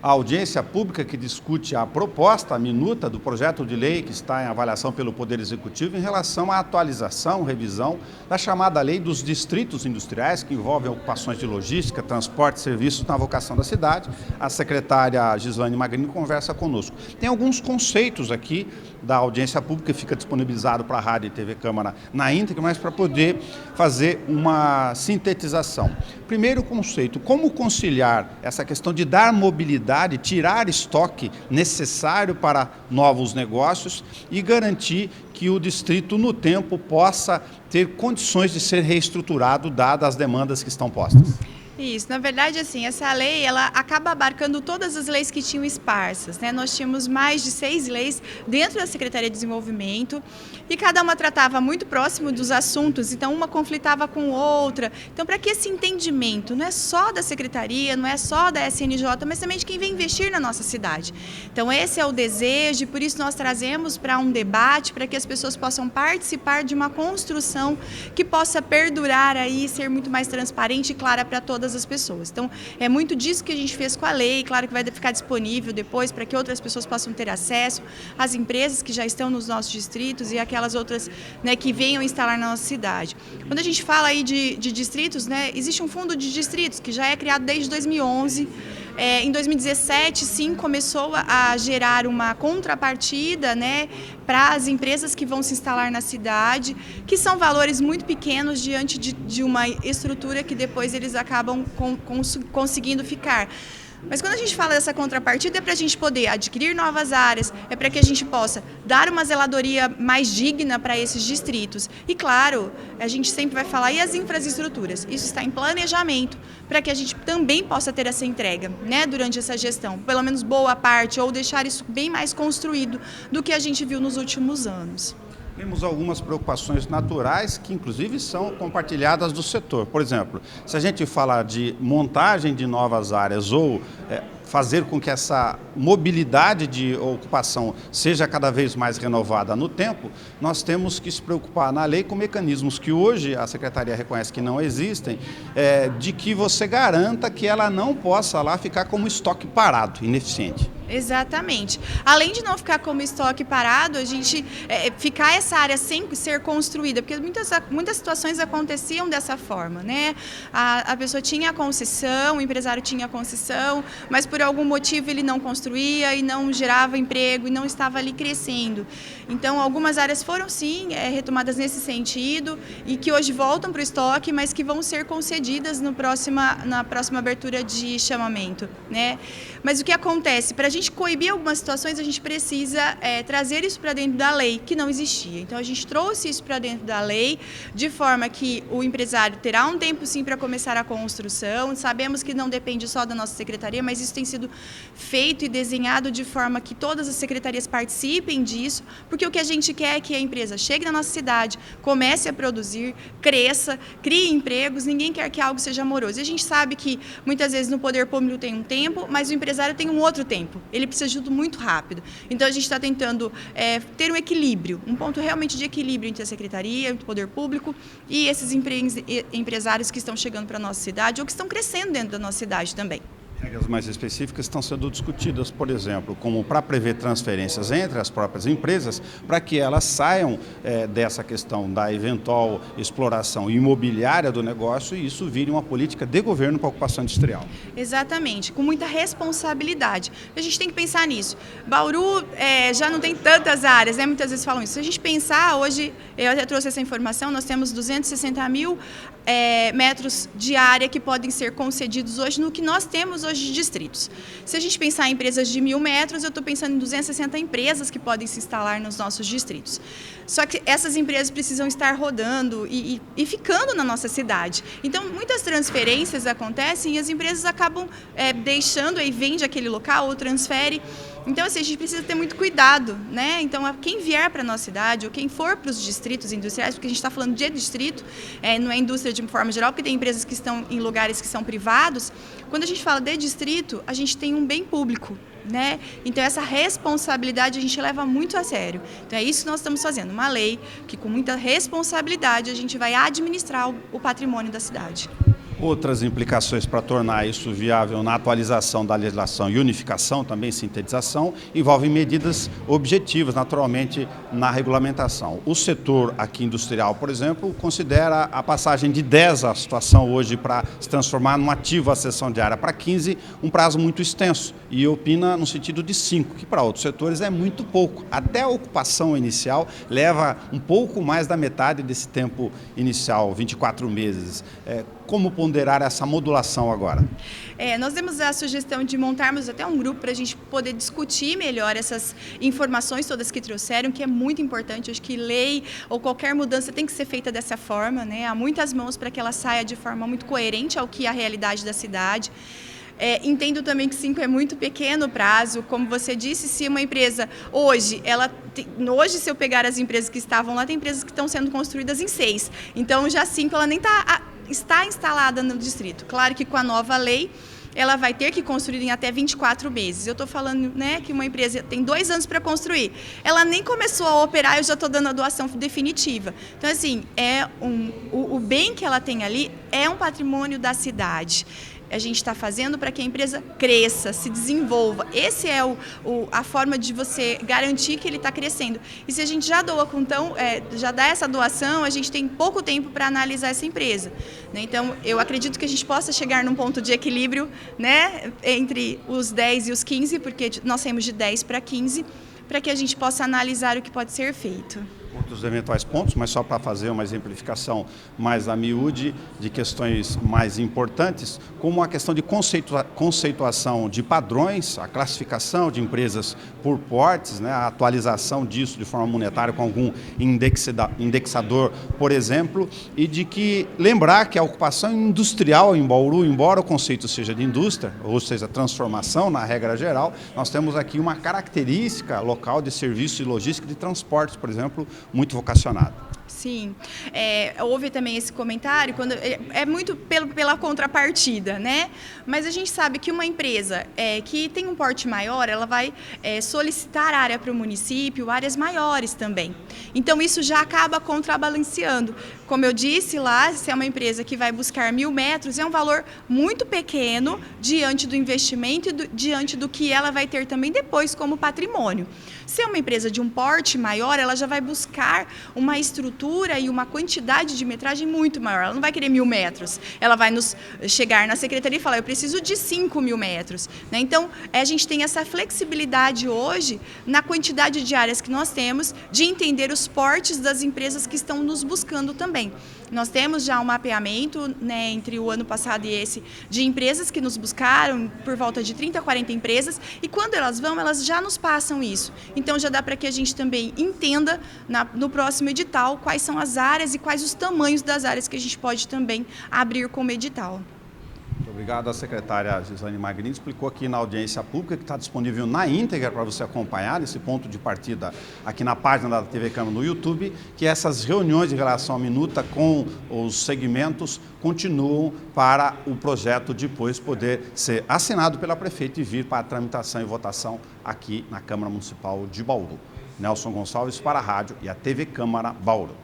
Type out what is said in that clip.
A audiência pública que discute a proposta, a minuta do projeto de lei que está em avaliação pelo Poder Executivo em relação à atualização, revisão da chamada Lei dos Distritos Industriais, que envolvem ocupações de logística, transporte e serviços na vocação da cidade. A secretária Gislaine Magrini conversa conosco. Tem alguns conceitos aqui da audiência pública, que fica disponibilizado para a Rádio e TV Câmara na íntegra, mas para poder fazer uma sintetização. Primeiro conceito, como conciliar essa questão de dar mobilidade, tirar estoque necessário para novos negócios e garantir que o distrito, no tempo, possa ter condições de ser reestruturado, dadas as demandas que estão postas. Isso, na verdade, assim, essa lei, ela acaba abarcando todas as leis que tinham esparsas, né? Nós tínhamos mais de 6 leis dentro da Secretaria de Desenvolvimento e cada uma tratava muito próximo dos assuntos, então uma conflitava com outra. Então, para que esse entendimento não é só da Secretaria, não é só da SNJ, mas também de quem vem investir na nossa cidade. Então, esse é o desejo e por isso nós trazemos para um debate, para que as pessoas possam participar de uma construção que possa perdurar aí, ser muito mais transparente e clara para todas as pessoas. Então, é muito disso que a gente fez com a lei, claro que vai ficar disponível depois para que outras pessoas possam ter acesso, as empresas que já estão nos nossos distritos e aquelas outras, né, que venham instalar na nossa cidade. Quando a gente fala aí de distritos, né, existe um fundo de distritos que já é criado desde 2011. Em 2017, sim, começou a gerar uma contrapartida, né, para as empresas que vão se instalar na cidade, que são valores muito pequenos diante de uma estrutura que depois eles acabam conseguindo ficar. Mas quando a gente fala dessa contrapartida é para a gente poder adquirir novas áreas, é para que a gente possa dar uma zeladoria mais digna para esses distritos. E claro, a gente sempre vai falar, e as infraestruturas? Isso está em planejamento, para que a gente também possa ter essa entrega, né, durante essa gestão, pelo menos boa parte, ou deixar isso bem mais construído do que a gente viu nos últimos anos. Temos algumas preocupações naturais que, inclusive, são compartilhadas do setor. Por exemplo, se a gente falar de montagem de novas áreas ou fazer com que essa mobilidade de ocupação seja cada vez mais renovada no tempo, nós temos que se preocupar na lei com mecanismos que hoje a Secretaria reconhece que não existem, de que você garanta que ela não possa lá ficar como estoque parado, ineficiente. Exatamente. Além de não ficar como estoque parado, a gente ficar essa área sem ser construída, porque muitas situações aconteciam dessa forma, né? A pessoa tinha a concessão, o empresário tinha a concessão, mas por algum motivo ele não construía e não gerava emprego e não estava ali crescendo. Então, algumas áreas foram sim retomadas nesse sentido e que hoje voltam para o estoque, mas que vão ser concedidas na próxima abertura de chamamento, né? Mas o que acontece? Para a gente coibir algumas situações, a gente precisa trazer isso para dentro da lei, que não existia. Então, a gente trouxe isso para dentro da lei, de forma que o empresário terá um tempo, sim, para começar a construção. Sabemos que não depende só da nossa secretaria, mas isso tem sido feito e desenhado de forma que todas as secretarias participem disso, porque o que a gente quer é que a empresa chegue na nossa cidade, comece a produzir, cresça, crie empregos, ninguém quer que algo seja moroso. E a gente sabe que, muitas vezes, no poder público tem um tempo, mas o empresário tem um outro tempo. Ele precisa de tudo muito rápido. Então, a gente está tentando ter um equilíbrio, um ponto realmente de equilíbrio entre a secretaria, entre o poder público e esses empresários que estão chegando para a nossa cidade ou que estão crescendo dentro da nossa cidade também. Regras mais específicas estão sendo discutidas, por exemplo, como para prever transferências entre as próprias empresas, para que elas saiam dessa questão da eventual exploração imobiliária do negócio e isso vire uma política de governo para a ocupação industrial. Exatamente, com muita responsabilidade. A gente tem que pensar nisso. Bauru já não tem tantas áreas, né? Muitas vezes falam isso. Se a gente pensar, hoje, eu até trouxe essa informação, nós temos 260 mil metros de área que podem ser concedidos hoje no que nós temos hoje de distritos. Se a gente pensar em empresas de 1.000 metros, eu estou pensando em 260 empresas que podem se instalar nos nossos distritos. Só que essas empresas precisam estar rodando e ficando na nossa cidade. Então, muitas transferências acontecem e as empresas acabam deixando e vende aquele local ou transfere. Então, assim, a gente precisa ter muito cuidado, né? Então, quem vier para a nossa cidade ou quem for para os distritos industriais, porque a gente está falando de distrito, não é indústria de forma geral, porque tem empresas que estão em lugares que são privados. Quando a gente fala de distrito, a gente tem um bem público, né? Então, essa responsabilidade a gente leva muito a sério. Então, é isso que nós estamos fazendo, uma lei que com muita responsabilidade a gente vai administrar o patrimônio da cidade. Outras implicações para tornar isso viável na atualização da legislação e unificação, também sintetização, envolvem medidas objetivas, naturalmente, na regulamentação. O setor aqui industrial, por exemplo, considera a passagem de 10 a situação hoje para se transformar num ativo a cessão diária para 15, um prazo muito extenso, e opina no sentido de 5, que para outros setores é muito pouco. Até a ocupação inicial leva um pouco mais da metade desse tempo inicial, 24 meses. Como ponderar essa modulação agora? Nós temos a sugestão de montarmos até um grupo para a gente poder discutir melhor essas informações todas que trouxeram, que é muito importante. Acho que lei ou qualquer mudança tem que ser feita dessa forma, né? Há muitas mãos para que ela saia de forma muito coerente ao que é a realidade da cidade. Entendo também que 5 é muito pequeno prazo, como você disse, se uma empresa hoje, se eu pegar as empresas que estavam lá, tem empresas que estão sendo construídas em 6, então já 5 ela nem está instalada no distrito. Claro que com a nova lei, ela vai ter que construir em até 24 meses. Eu estou falando, né, que uma empresa tem 2 anos para construir. Ela nem começou a operar, eu já estou dando a doação definitiva. Então, assim, o bem que ela tem ali é um patrimônio da cidade. A gente está fazendo para que a empresa cresça, se desenvolva. Essa é a forma de você garantir que ele está crescendo. E se a gente já doa já dá essa doação, a gente tem pouco tempo para analisar essa empresa, né? Então, eu acredito que a gente possa chegar num ponto de equilíbrio, né, entre os 10 e os 15, porque nós saímos de 10 para 15, para que a gente possa analisar o que pode ser feito. Outros eventuais pontos, mas só para fazer uma exemplificação mais a miúde de questões mais importantes, como a questão de conceituação de padrões, a classificação de empresas por portes, né, a atualização disso de forma monetária com algum indexador, por exemplo, e de que lembrar que a ocupação industrial em Bauru, embora o conceito seja de indústria, ou seja, transformação na regra geral, nós temos aqui uma característica local de serviço e logística de transportes, por exemplo, muito vocacionado. Sim, houve também esse comentário, muito pela contrapartida, né? Mas a gente sabe que uma empresa que tem um porte maior, ela vai solicitar área para o município, áreas maiores também. Então, isso já acaba contrabalanceando. Como eu disse lá, se é uma empresa que vai buscar 1.000 metros, é um valor muito pequeno diante do investimento e diante do que ela vai ter também depois como patrimônio. Se é uma empresa de um porte maior, ela já vai buscar uma estrutura e uma quantidade de metragem muito maior. Ela não vai querer 1.000 metros. Ela vai chegar na secretaria e falar, eu preciso de 5.000 metros. Né? Então, a gente tem essa flexibilidade hoje na quantidade de áreas que nós temos de entender os portes das empresas que estão nos buscando também. Nós temos já um mapeamento, né, entre o ano passado e esse, de empresas que nos buscaram, por volta de 30 a 40 empresas, e quando elas vão, elas já nos passam isso. Então, já dá para que a gente também entenda, no próximo edital, quais são as áreas e quais os tamanhos das áreas que a gente pode também abrir como edital. Muito obrigado. A secretária Gislaine Magrini explicou aqui na audiência pública, que está disponível na íntegra para você acompanhar, nesse ponto de partida aqui na página da TV Câmara no YouTube, que essas reuniões de relação à minuta com os segmentos continuam para o projeto depois poder ser assinado pela prefeita e vir para a tramitação e votação aqui na Câmara Municipal de Bauru. Nelson Gonçalves para a rádio e a TV Câmara Bauru.